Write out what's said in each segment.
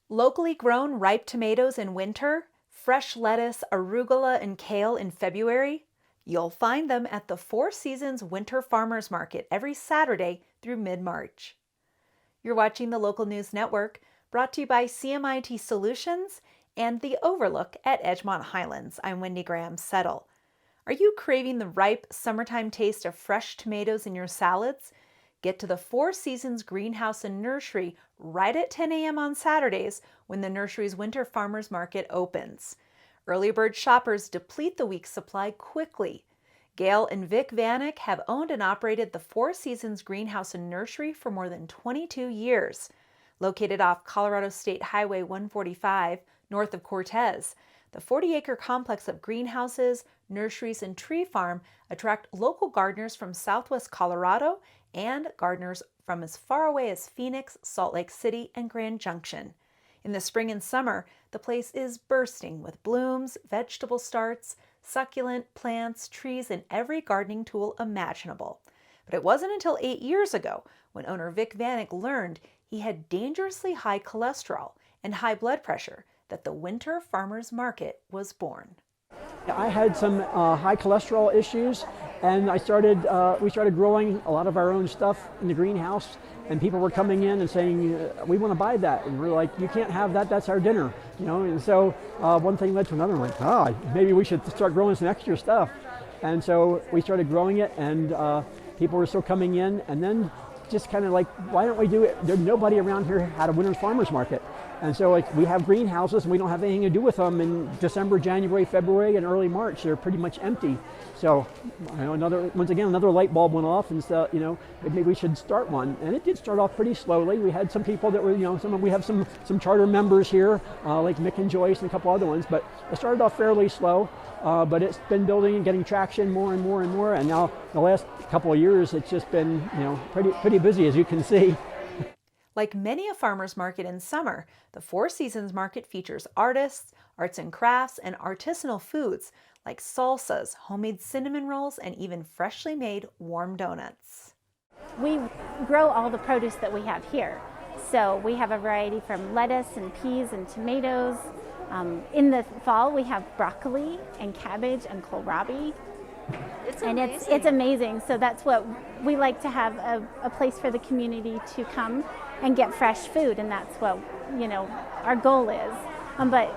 Locally grown ripe tomatoes in winter, fresh lettuce, arugula, and kale in February. You'll find them at the Four Seasons Winter Farmers Market every Saturday through mid-March. You're watching the Local News Network, brought to you by CMIT Solutions and The Overlook at Edgemont Highlands. I'm Wendy Graham-Settle. Are you craving the ripe, summertime taste of fresh tomatoes in your salads? Get to the Four Seasons Greenhouse and Nursery right at 10 a.m. on Saturdays when the nursery's Winter Farmers Market opens. Early bird shoppers deplete the week's supply quickly. Gail and Vic Vanek have owned and operated the Four Seasons Greenhouse and Nursery for more than 22 years. Located off Colorado State Highway 145, north of Cortez, the 40-acre complex of greenhouses, nurseries, and tree farm attract local gardeners from southwest Colorado and gardeners from as far away as Phoenix, Salt Lake City, and Grand Junction. In the spring and summer, the place is bursting with blooms, vegetable starts, succulent plants, trees, and every gardening tool imaginable. But it wasn't until 8 years ago when owner Vic Vanek learned he had dangerously high cholesterol and high blood pressure that the Winter Farmers Market was born. I had some high cholesterol issues, and we started growing a lot of our own stuff in the greenhouse, and people were coming in and saying, we want to buy that. And we're like, you can't have that, that's our dinner. And so one thing led to another. I'm like, maybe we should start growing some extra stuff. And so we started growing it, and people were still coming in, and then just kind of like, why don't we do it? Nobody around here had a winter farmers market. And so we have greenhouses and we don't have anything to do with them in December, January, February, and early March. They're pretty much empty. So once again, another light bulb went off, and so, maybe we should start one. And it did start off pretty slowly. We had some people that were, we have some charter members here, like Mick and Joyce and a couple other ones, but it started off fairly slow. But it's been building and getting traction more and more and more. And now the last couple of years, it's just been, pretty busy, as you can see. Like many a farmer's market in summer, the Four Seasons Market features artists, arts and crafts, and artisanal foods like salsas, homemade cinnamon rolls, and even freshly made warm donuts. We grow all the produce that we have here. So we have a variety from lettuce and peas and tomatoes. In the fall, we have broccoli and cabbage and kohlrabi. It's amazing. So that's what we like to have, a place for the community to come and get fresh food, and that's what our goal is. But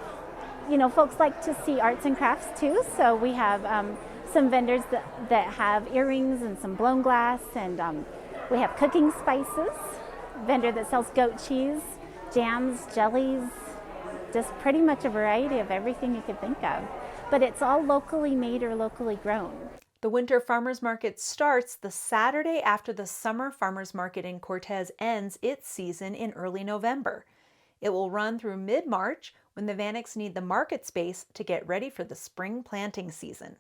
folks like to see arts and crafts too. So we have some vendors that have earrings and some blown glass, and we have cooking spices. Vendor that sells goat cheese, jams, jellies. Just pretty much a variety of everything you could think of. But it's all locally made or locally grown. The Winter Farmers Market starts the Saturday after the Summer Farmers Market in Cortez ends its season in early November. It will run through mid-March when the Vaneks need the market space to get ready for the spring planting season.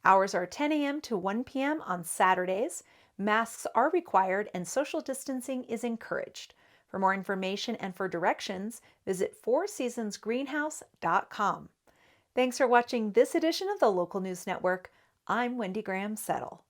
Hours are 10 a.m. to 1 p.m. on Saturdays. Masks are required and social distancing is encouraged. For more information and for directions, visit fourseasonsgreenhouse.com. Thanks for watching this edition of the Local News Network. I'm Wendy Graham-Settle.